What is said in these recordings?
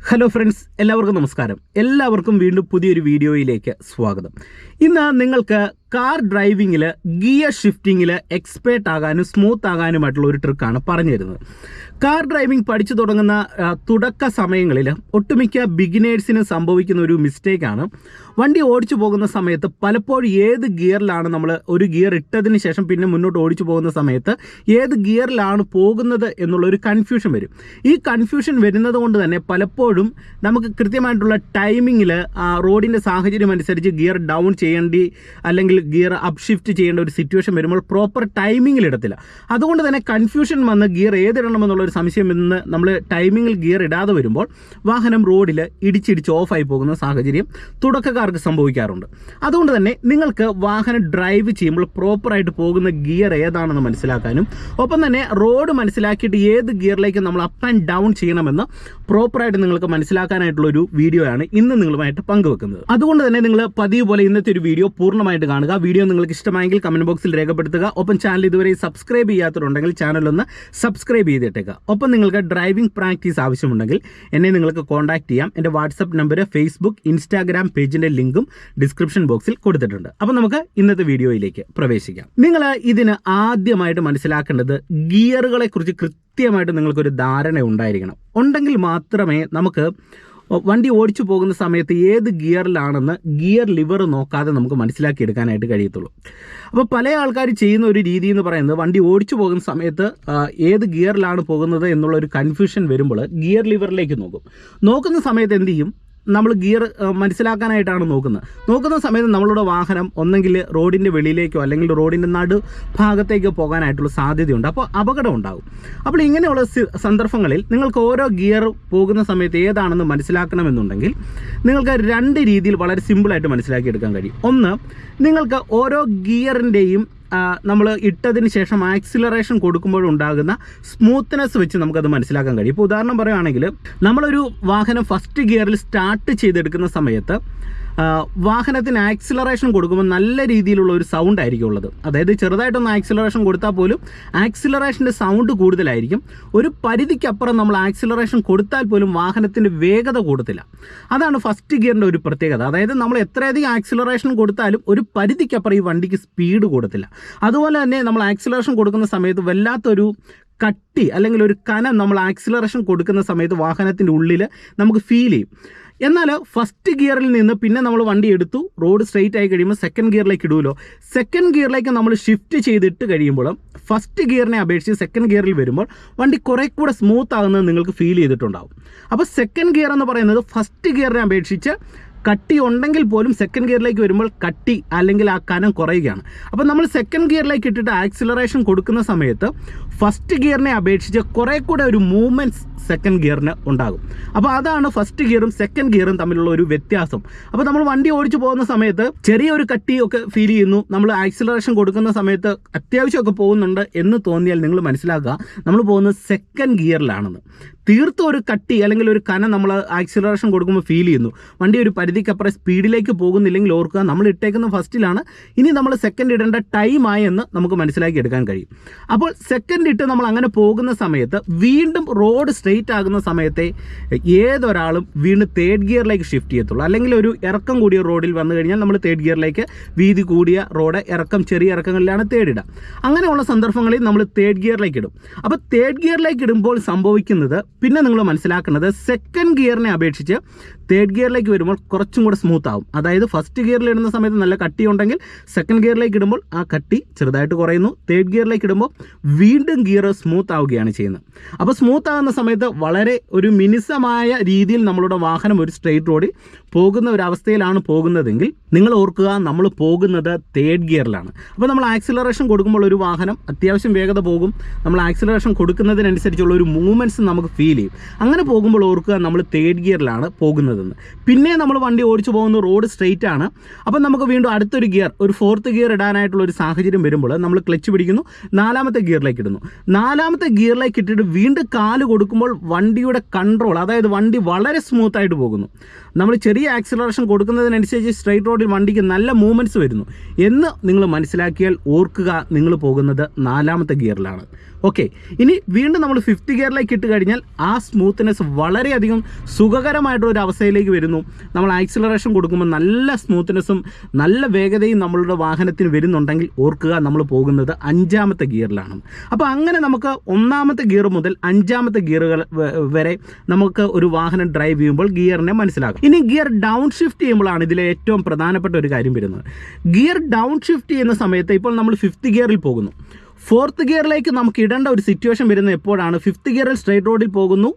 Hello friends, എല്ലാവർക്കും നമസ്കാരം. എല്ലാവർക്കും വീണ്ടും പുതിയൊരു വീഡിയോയിലേക്ക് സ്വാഗതം. ഇന്ന് നിങ്ങൾക്ക് കാർ ഡ്രൈവിങ്ങിൽ ഗിയർ ഷിഫ്റ്റിങ്ങിൽ എക്സ്പേർട്ട് ആകാനും സ്മൂത്ത് ആകാനുമായിട്ടുള്ള ഒരു ട്രിക്കാണ് പറഞ്ഞു തരുന്നത്. കാർ ഡ്രൈവിംഗ് പഠിച്ചു തുടങ്ങുന്ന തുടക്ക സമയങ്ങളിൽ ഒട്ടുമിക്ക ബിഗിനേഴ്സിന് സംഭവിക്കുന്ന ഒരു മിസ്റ്റേക്കാണ്. വണ്ടി ഓടിച്ചു പോകുന്ന സമയത്ത് പലപ്പോഴും ഏത് ഗിയറിലാണ് നമ്മൾ ഒരു ഗിയർ ഇട്ടതിന് ശേഷം പിന്നെ മുന്നോട്ട് ഓടിച്ചു പോകുന്ന സമയത്ത് ഏത് ഗിയറിലാണ് പോകുന്നത് എന്നുള്ളൊരു കൺഫ്യൂഷൻ വരും. ഈ കൺഫ്യൂഷൻ വരുന്നത് കൊണ്ട് തന്നെ പലപ്പോഴും നമുക്ക് കൃത്യമായിട്ടുള്ള ടൈമിങ്ങിൽ റോഡിൻ്റെ സാഹചര്യം അനുസരിച്ച് ഗിയർ ഡൗൺ ചെയ്യേണ്ടി അല്ലെങ്കിൽ ഗിയർ അപ്പ് ഷിഫ്റ്റ് ചെയ്യേണ്ട ഒരു സിറ്റുവേഷൻ വരുമ്പോൾ പ്രോപ്പർ ടൈമിങ്ങിൽ ഇടത്തില്ല. അതുകൊണ്ട് തന്നെ കൺഫ്യൂഷൻ വന്ന് ഗിയർ ഏതിടണമെന്നുള്ളൊരു സംശയം ഇന്ന് നമ്മൾ ടൈമിങ്ങിൽ ഗിയർ ഇടാതെ വരുമ്പോൾ വാഹനം റോഡിൽ ഇടിച്ചിടിച്ച് ഓഫായി പോകുന്ന സാഹചര്യം തുടക്കക്കാർക്ക് സംഭവിക്കാറുണ്ട്. അതുകൊണ്ട് തന്നെ നിങ്ങൾക്ക് വാഹനം ഡ്രൈവ് ചെയ്യുമ്പോൾ പ്രോപ്പറായിട്ട് പോകുന്ന ഗിയർ ഏതാണെന്ന് മനസ്സിലാക്കാനും ഒപ്പം തന്നെ റോഡ് മനസ്സിലാക്കിയിട്ട് ഏത് ഗിയറിലേക്ക് നമ്മൾ അപ്പ് ആൻഡ് ഡൗൺ ചെയ്യണമെന്ന് പ്രോപ്പറായിട്ട് നിങ്ങൾക്ക് മനസ്സിലാക്കാനായിട്ടുള്ളൊരു വീഡിയോ ആണ് ഇന്ന് നിങ്ങളുമായിട്ട് പങ്കുവെക്കുന്നത്. അതുകൊണ്ട് തന്നെ നിങ്ങൾ പതിവ് പോലെ ഇന്നത്തെ ഒരു വീഡിയോ പൂർണ്ണമായിട്ട് കാണുക. വീഡിയോ നിങ്ങൾക്ക് ഇഷ്ടമായെങ്കിൽ കമന്റ് ബോക്സിൽ രേഖപ്പെടുത്തുക. ഒപ്പം ചാനൽ ഇതുവരെ സബ്സ്ക്രൈബ് ചെയ്യാത്തവരുണ്ടെങ്കിൽ ചാനലൊന്ന് സബ്സ്ക്രൈബ് ചെയ്തിട്ടേക്കുക. ഒപ്പം നിങ്ങൾക്ക് ഡ്രൈവിംഗ് പ്രാക്ടീസ് ആവശ്യമുണ്ടെങ്കിൽ എന്നെ നിങ്ങൾക്ക് കോൺടാക്ട് ചെയ്യാം. എൻ്റെ വാട്സപ്പ് നമ്പർ, ഫേസ്ബുക്ക്, ഇൻസ്റ്റാഗ്രാം പേജിൻ്റെ ലിങ്കും ഡിസ്ക്രിപ്ഷൻ ബോക്സിൽ കൊടുത്തിട്ടുണ്ട്. അപ്പം നമുക്ക് ഇന്നത്തെ വീഡിയോയിലേക്ക് പ്രവേശിക്കാം. നിങ്ങൾ ഇതിന് ആദ്യമായിട്ട് മനസ്സിലാക്കേണ്ടത് ഗിയറുകളെ കുറിച്ച് കൃത്യമായിട്ട് നിങ്ങൾക്കൊരു ധാരണ ഉണ്ടായിരിക്കണം. ഉണ്ടെങ്കിൽ മാത്രമേ നമുക്ക് വണ്ടി ഓടിച്ചു പോകുന്ന സമയത്ത് ഏത് ഗിയറിലാണെന്ന് ഗിയർ ലിവർ നോക്കാതെ നമുക്ക് മനസ്സിലാക്കിയെടുക്കാനായിട്ട് കഴിയത്തുള്ളൂ. അപ്പോൾ പല ആൾക്കാർ ചെയ്യുന്ന ഒരു രീതി എന്ന് പറയുന്നത് വണ്ടി ഓടിച്ചു പോകുന്ന സമയത്ത് ഏത് ഗിയറിലാണ് പോകുന്നത് എന്നുള്ളൊരു കൺഫ്യൂഷൻ വരുമ്പോൾ ഗിയർ ലിവറിലേക്ക് നോക്കുന്ന സമയത്ത് എന്ത് ചെയ്യും, നമ്മൾ ഗിയർ മനസ്സിലാക്കാനായിട്ടാണ് നോക്കുന്ന സമയത്ത് നമ്മളുടെ വാഹനം ഒന്നെങ്കിൽ റോഡിൻ്റെ വെളിയിലേക്കോ അല്ലെങ്കിൽ റോഡിൻ്റെ നടുഭാഗത്തേക്കോ പോകാനായിട്ടുള്ള സാധ്യതയുണ്ട്. അപ്പോൾ അപകടം ഉണ്ടാകും. അപ്പോൾ ഇങ്ങനെയുള്ള സന്ദർഭങ്ങളിൽ നിങ്ങൾക്ക് ഓരോ ഗിയർ പോകുന്ന സമയത്ത് ഏതാണെന്ന് മനസ്സിലാക്കണമെന്നുണ്ടെങ്കിൽ നിങ്ങൾക്ക് രണ്ട് രീതിയിൽ വളരെ സിമ്പിളായിട്ട് മനസ്സിലാക്കിയെടുക്കാൻ കഴിയും. ഒന്ന്, നിങ്ങൾക്ക് ഓരോ ഗിയറിൻ്റെയും നമ്മൾ ഇട്ടതിന് ശേഷം ആക്സിലറേഷൻ കൊടുക്കുമ്പോഴുണ്ടാകുന്ന സ്മൂത്ത്നെസ് വെച്ച് നമുക്കത് മനസ്സിലാക്കാൻ കഴിയും. ഇപ്പോൾ ഉദാഹരണം പറയുകയാണെങ്കിൽ നമ്മളൊരു വാഹനം ഫസ്റ്റ് ഗിയറിൽ സ്റ്റാർട്ട് ചെയ്തെടുക്കുന്ന സമയത്ത് വാഹനത്തിന് ആക്സിലറേഷൻ കൊടുക്കുമ്പോൾ നല്ല രീതിയിലുള്ള ഒരു സൗണ്ട് ആയിരിക്കും ഉള്ളത്. അതായത് ചെറുതായിട്ടൊന്ന് ആക്സിലറേഷൻ കൊടുത്താൽ പോലും ആക്സിലറേഷൻ്റെ സൗണ്ട് കൂടുതലായിരിക്കും. ഒരു പരിധിക്കപ്പുറം നമ്മൾ ആക്സിലറേഷൻ കൊടുത്താൽ പോലും വാഹനത്തിൻ്റെ വേഗത കൂടത്തില്ല. അതാണ് ഫസ്റ്റ് ഗിയറിൻ്റെ ഒരു പ്രത്യേകത. അതായത് നമ്മൾ എത്രയധികം ആക്സിലറേഷൻ കൊടുത്താലും ഒരു പരിധിക്കപ്പുറം ഈ വണ്ടിക്ക് സ്പീഡ് കൂടത്തില്ല. അതുപോലെ തന്നെ നമ്മൾ ആക്സിലറേഷൻ കൊടുക്കുന്ന സമയത്ത് വല്ലാത്തൊരു കട്ടി അല്ലെങ്കിൽ ഒരു കനം നമ്മൾ ആക്സിലറേഷൻ കൊടുക്കുന്ന സമയത്ത് വാഹനത്തിൻ്റെ ഉള്ളിൽ നമുക്ക് ഫീൽ ചെയ്യും. എന്നാൽ ഫസ്റ്റ് ഗിയറിൽ നിന്ന് പിന്നെ നമ്മൾ വണ്ടി എടുത്തു റോഡ് സ്ട്രെയിറ്റ് ആയി കഴിയുമ്പോൾ സെക്കൻഡ് ഗിയറിലേക്ക് ഇടുമല്ലോ. സെക്കൻഡ് ഗിയറിലേക്ക് നമ്മൾ ഷിഫ്റ്റ് ചെയ്തിട്ട് കഴിയുമ്പോൾ ഫസ്റ്റ് ഗിയറിനെ അപേക്ഷിച്ച് സെക്കൻഡ് ഗിയറിൽ വരുമ്പോൾ വണ്ടി കുറേ കൂടെ സ്മൂത്ത് ആകുന്നത് നിങ്ങൾക്ക് ഫീൽ ചെയ്തിട്ടുണ്ടാവും. അപ്പോൾ സെക്കൻഡ് ഗിയർ എന്ന് പറയുന്നത് ഫസ്റ്റ് ഗിയറിനെ അപേക്ഷിച്ച് കട്ടി ഉണ്ടെങ്കിൽ പോലും സെക്കൻഡ് ഗിയറിലേക്ക് വരുമ്പോൾ കട്ടി അല്ലെങ്കിൽ ആ കനം കുറയുകയാണ്. അപ്പോൾ നമ്മൾ സെക്കൻഡ് ഗിയറിലേക്ക് ഇട്ടിട്ട് ആക്സിലറേഷൻ കൊടുക്കുന്ന സമയത്ത് ഫസ്റ്റ് ഗിയറിനെ അപേക്ഷിച്ച് കുറേ കൂടെ ഒരു മൂവ്മെൻറ്റ്സ് സെക്കൻഡ് ഗിയറിന് ഉണ്ടാകും. അപ്പോൾ അതാണ് ഫസ്റ്റ് ഗിയറും സെക്കൻഡ് ഗിയറും തമ്മിലുള്ള ഒരു വ്യത്യാസം. അപ്പോൾ നമ്മൾ വണ്ടി ഓടിച്ചു പോകുന്ന സമയത്ത് ചെറിയൊരു കട്ടിയൊക്കെ ഫീൽ ചെയ്യുന്നു, നമ്മൾ ആക്സിലറേഷൻ കൊടുക്കുന്ന സമയത്ത് അത്യാവശ്യമൊക്കെ പോകുന്നുണ്ട് എന്ന് തോന്നിയാൽ നിങ്ങൾ മനസ്സിലാക്കുക നമ്മൾ പോകുന്നത് സെക്കൻഡ് ഗിയറിലാണെന്ന്. തീർത്തും ഒരു കട്ടി അല്ലെങ്കിൽ ഒരു കനം നമ്മൾ ആക്സിലറേഷൻ കൊടുക്കുമ്പോൾ ഫീൽ ചെയ്യുന്നു, വണ്ടി ഒരു പരിധിക്കപ്പുറം സ്പീഡിലേക്ക് പോകുന്നില്ലെങ്കിൽ ഓർക്കുക നമ്മൾ ഇട്ടേക്കുന്ന ഫസ്റ്റിലാണ്, ഇനി നമ്മൾ സെക്കൻഡ് ഇടേണ്ട ടൈമായി എന്ന് നമുക്ക് മനസ്സിലാക്കി എടുക്കാൻ കഴിയും. അപ്പോൾ സെക്കൻഡ് ഇട്ട് നമ്മൾ അങ്ങനെ പോകുന്ന സമയത്ത് വീണ്ടും റോഡ് സ്ട്രെയിറ്റ് ആകുന്ന സമയത്തെ ഏതൊരാളും വീണ്ടും തേർഡ് ഗിയറിലേക്ക് ഷിഫ്റ്റ് ചെയ്യത്തുള്ളൂ. അല്ലെങ്കിൽ ഒരു ഇറക്കം കൂടിയ റോഡിൽ വന്നു കഴിഞ്ഞാൽ നമ്മൾ തേർഡ് ഗിയറിലേക്ക്, വീതി കൂടിയ റോഡ് ഇറക്കം ചെറിയ ഇറക്കങ്ങളിലാണ് തേർഡ് ഇടുക. അങ്ങനെയുള്ള സന്ദർഭങ്ങളിൽ നമ്മൾ തേർഡ് ഗിയറിലേക്ക് ഇടും. അപ്പോൾ തേർഡ് ഗിയറിലേക്ക് ഇടുമ്പോൾ സംഭവിക്കുന്നത് പിന്നെ നിങ്ങൾ മനസ്സിലാക്കുന്നത് സെക്കൻഡ് ഗിയറിനെ അപേക്ഷിച്ച് തേർഡ് ഗിയറിലേക്ക് വരുമ്പോൾ കുറച്ചും കൂടെ സ്മൂത്ത് ആവും. അതായത് ഫസ്റ്റ് ഗിയറിൽ ഇടുന്ന സമയത്ത് നല്ല കട്ടി ഉണ്ടെങ്കിൽ സെക്കൻഡ് ഗിയറിലേക്ക് ഇടുമ്പോൾ ആ കട്ടി ചെറുതായിട്ട് കുറയുന്നു. തേർഡ് ഗിയറിലേക്ക് ഇടുമ്പോൾ വീണ്ടും ഗിയർ സ്മൂത്ത് ആവുകയാണ് ചെയ്യുന്നത്. അപ്പോൾ സ്മൂത്ത് ആകുന്ന സമയത്ത് വളരെ ഒരു മിനുസമായ രീതിയിൽ നമ്മളുടെ വാഹനം ഒരു സ്ട്രെയിറ്റ് റോഡിൽ പോകുന്ന ഒരവസ്ഥയിലാണ് പോകുന്നതെങ്കിൽ നിങ്ങൾ ഓർക്കുക നമ്മൾ പോകുന്നത് തേർഡ് ഗിയറിലാണ്. അപ്പോൾ നമ്മൾ ആക്സിലറേഷൻ കൊടുക്കുമ്പോൾ ഒരു വാഹനം അത്യാവശ്യം വേഗത പോകും. നമ്മൾ ആക്സിലറേഷൻ കൊടുക്കുന്നതിനനുസരിച്ചുള്ള ഒരു മൂവ്മെൻറ്റ്സ് നമുക്ക് ഫീൽ ചെയ്യും. അങ്ങനെ പോകുമ്പോൾ ഓർക്കുക നമ്മൾ തേർഡ് ഗിയറിലാണ് പോകുന്നതെന്ന്. പിന്നെ നമ്മൾ വണ്ടി ഓടിച്ചു പോകുന്ന റോഡ് സ്ട്രെയിറ്റ് ആണ്. അപ്പം നമുക്ക് വീണ്ടും അടുത്തൊരു ഗിയർ, ഒരു ഫോർത്ത് ഗിയർ ഇടാനായിട്ടുള്ള ഒരു സാഹചര്യം വരുമ്പോൾ നമ്മൾ ക്ലച്ച് പിടിക്കുന്നു, നാലാമത്തെ ഗിയറിലേക്ക് ഇടുന്നു. നാലാമത്തെ ഗിയറിലേക്ക് ഇട്ടിട്ട് വീണ്ടും കാല് കൊടുക്കുമ്പോൾ വണ്ടിയുടെ കൺട്രോൾ, അതായത് വണ്ടി വളരെ സ്മൂത്തായിട്ട് പോകുന്നു. നമ്മൾ ചെറിയ ആക്സിലറേഷൻ കൊടുക്കുന്നതിനനുസരിച്ച് സ്ട്രെയിറ്റ് റോഡിൽ വണ്ടിക്ക് നല്ല മൂവ്മെൻറ്റ്സ് വരുന്നു എന്ന് നിങ്ങൾ മനസ്സിലാക്കിയാൽ ഓർക്കുക നിങ്ങൾ പോകുന്നത് നാലാമത്തെ ഗിയറിലാണ്. ഓക്കെ, ഇനി വീണ്ടും നമ്മൾ 5th ഗിയറിലേക്ക് ഇട്ട് കഴിഞ്ഞാൽ ആ സ്മൂത്ത്നെസ് വളരെയധികം സുഖകരമായിട്ടൊരു അവസ്ഥയിലേക്ക് വരുന്നു. നമ്മൾ ആക്സിലറേഷൻ കൊടുക്കുമ്പോൾ നല്ല സ്മൂത്ത്നെസ്സും നല്ല വേഗതയും നമ്മളുടെ വാഹനത്തിന് വരുന്നുണ്ടെങ്കിൽ ഓർക്കുക നമ്മൾ പോകുന്നത് 5ാമത്തെ ഗിയറിലാണ്. അപ്പോൾ അങ്ങനെ നമുക്ക് 1ാമത്തെ ഗിയർ മുതൽ 5ാമത്തെ ഗിയറുകൾ വരെ നമുക്ക് ഒരു വാഹനം ഡ്രൈവ് ചെയ്യുമ്പോൾ ഗിയറിനെ മനസ്സിലാകും. ഇനി ഗിയർ ഡൗൺ ഷിഫ്റ്റ് ചെയ്യുമ്പോഴാണ് ഇതിലെ ഏറ്റവും പ്രധാനപ്പെട്ട ഒരു കാര്യം വരുന്നത്. ഗിയർ ഡൗൺ ഷിഫ്റ്റ് ചെയ്യുന്ന സമയത്ത് ഇപ്പോൾ നമ്മൾ 5th ഗിയറിൽ പോകുന്നു. 4th ഗിയറിലേക്ക് നമുക്ക് ഇടേണ്ട ഒരു സിറ്റുവേഷൻ വരുന്നത് എപ്പോഴാണ്? 5th ഗിയറിൽ സ്ട്രെയിറ്റ് റോഡിൽ പോകുന്നു,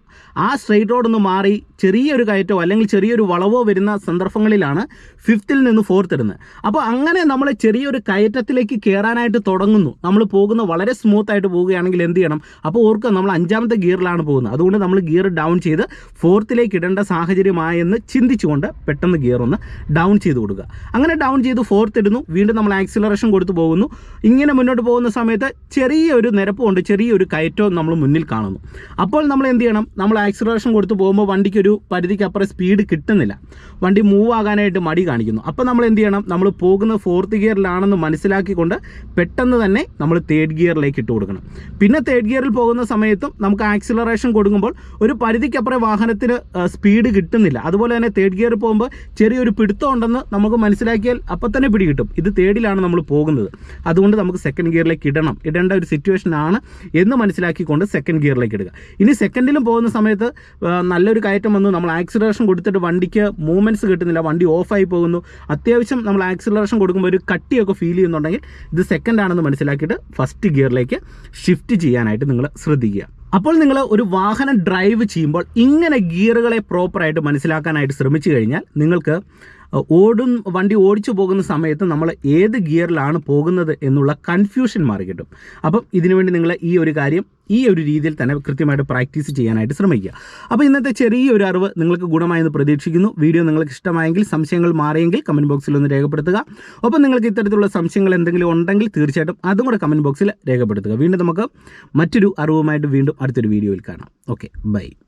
ആ സ്ട്രെയിറ്റ് റോഡ് ഒന്ന് മാറി ചെറിയൊരു കയറ്റോ അല്ലെങ്കിൽ ചെറിയൊരു വളവോ വരുന്ന സന്ദർഭങ്ങളിലാണ് 5th നിന്ന് 4th ഇടുന്നത്. അപ്പോൾ അങ്ങനെ നമ്മൾ ചെറിയൊരു കയറ്റത്തിലേക്ക് കയറാനായിട്ട് തുടങ്ങുന്നു. നമ്മൾ പോകുന്ന വളരെ സ്മൂത്തായിട്ട് പോവുകയാണെങ്കിൽ എന്ത് ചെയ്യണം? അപ്പോൾ ഓർക്കുക നമ്മൾ 5ാമത്തെ ഗിയറിലാണ് പോകുന്നത്. അതുകൊണ്ട് നമ്മൾ ഗിയർ ഡൗൺ ചെയ്ത് 4th ഇടേണ്ട സാഹചര്യമായെന്ന് ചിന്തിച്ചുകൊണ്ട് പെട്ടെന്ന് ഗിയർ ഒന്ന് ഡൗൺ ചെയ്ത് കൊടുക്കുക. അങ്ങനെ ഡൗൺ ചെയ്ത് 4th ഇടുന്നു, വീണ്ടും നമ്മൾ ആക്സിലറേഷൻ കൊടുത്ത് പോകുന്നു. ഇങ്ങനെ മുന്നോട്ട് പോകുന്ന സമയത്ത് ചെറിയൊരു നിരപ്പുണ്ട്, ചെറിയൊരു കയറ്റവും നമ്മൾ മുന്നിൽ കാണുന്നു. അപ്പോൾ നമ്മൾ എന്ത് ചെയ്യണം? നമ്മൾ ആക്സിലറേഷൻ കൊടുത്ത് പോകുമ്പോൾ വണ്ടിക്കൊരു പരിധിക്കപ്പുറം സ്പീഡ് കിട്ടുന്നില്ല, വണ്ടി മൂവ് ആകാനായിട്ട് മടി കാണിക്കുന്നു. അപ്പോൾ നമ്മൾ എന്ത് ചെയ്യണം? നമ്മൾ പോകുന്ന 4th ഗിയറിലാണെന്ന് മനസ്സിലാക്കിക്കൊണ്ട് പെട്ടെന്ന് തന്നെ നമ്മൾ 3rd ഗിയറിലേക്ക് ഇട്ട് കൊടുക്കണം. പിന്നെ 3rd ഗിയറിൽ പോകുന്ന സമയത്തും നമുക്ക് ആക്സിലറേഷൻ കൊടുക്കുമ്പോൾ ഒരു പരിധിക്കപ്പുറം വാഹനത്തിന് സ്പീഡ് കിട്ടുന്നില്ല. അതുപോലെ തന്നെ 3rd ഗിയറിൽ പോകുമ്പോൾ ചെറിയൊരു പിടുത്തം ഉണ്ടെന്ന് നമുക്ക് മനസ്സിലാക്കിയാൽ അപ്പം തന്നെ പിടി കിട്ടും. ഇത് 3ഡിലാണ് നമ്മൾ പോകുന്നത്, അതുകൊണ്ട് നമുക്ക് 2nd ഗിയറിലേക്ക് ഇടേണ്ട ഒരു സിറ്റുവേഷൻ ആണ് എന്ന് മനസ്സിലാക്കിക്കൊണ്ട് 2nd ഗിയറിലേക്ക് ഇടുക. ഇനി 2ഡിലും പോകുന്ന സമയത്ത് നല്ലൊരു കയറ്റം വന്നു, നമ്മൾ ആക്സിലറേഷൻ കൊടുത്തിട്ട് വണ്ടിക്ക് മൂവ്മെൻറ്റ്സ് കിട്ടുന്നില്ല, വണ്ടി ഓഫായി പോകുന്നു. അത്യാവശ്യം നമ്മൾ ആക്സിലറേഷൻ കൊടുക്കുമ്പോൾ ഒരു കട്ടിയൊക്കെ ഫീൽ ചെയ്യുന്നുണ്ടെങ്കിൽ ഇത് 2nd ആണെന്ന് മനസ്സിലാക്കിയിട്ട് 1st ഗിയറിലേക്ക് ഷിഫ്റ്റ് ചെയ്യാനായിട്ട് നിങ്ങൾ ശ്രദ്ധിക്കുക. അപ്പോൾ നിങ്ങൾ ഒരു വാഹനം ഡ്രൈവ് ചെയ്യുമ്പോൾ ഇങ്ങനെ ഗിയറുകളെ പ്രോപ്പറായിട്ട് മനസ്സിലാക്കാനായിട്ട് ശ്രമിച്ചു കഴിഞ്ഞാൽ നിങ്ങൾക്ക് വണ്ടി ഓടിച്ചു പോകുന്ന സമയത്ത് നമ്മൾ ഏത് ഗിയറിലാണ് പോകുന്നത് എന്നുള്ള കൺഫ്യൂഷൻ മാറി കിട്ടും. അപ്പം ഇതിനുവേണ്ടി നിങ്ങൾ ഈ ഒരു കാര്യം ഈ ഒരു രീതിയിൽ തന്നെ കൃത്യമായിട്ട് പ്രാക്ടീസ് ചെയ്യാനായിട്ട് ശ്രമിക്കുക. അപ്പോൾ ഇന്നത്തെ ചെറിയൊരു അറിവ് നിങ്ങൾക്ക് ഗുണമായെന്ന് പ്രതീക്ഷിക്കുന്നു. വീഡിയോ നിങ്ങൾക്ക് ഇഷ്ടമായെങ്കിൽ, സംശയങ്ങൾ മാറിയെങ്കിൽ കമൻറ്റ് ബോക്സിൽ ഒന്ന് രേഖപ്പെടുത്തുക. ഒപ്പം നിങ്ങൾക്ക് ഇത്തരത്തിലുള്ള സംശയങ്ങൾ എന്തെങ്കിലും ഉണ്ടെങ്കിൽ തീർച്ചയായിട്ടും അതും കൂടെ കമൻറ്റ് ബോക്സിൽ രേഖപ്പെടുത്തുക. വീണ്ടും നമുക്ക് മറ്റൊരു അറിവുമായിട്ട് വീണ്ടും അടുത്തൊരു വീഡിയോയിൽ കാണാം. Okay, by.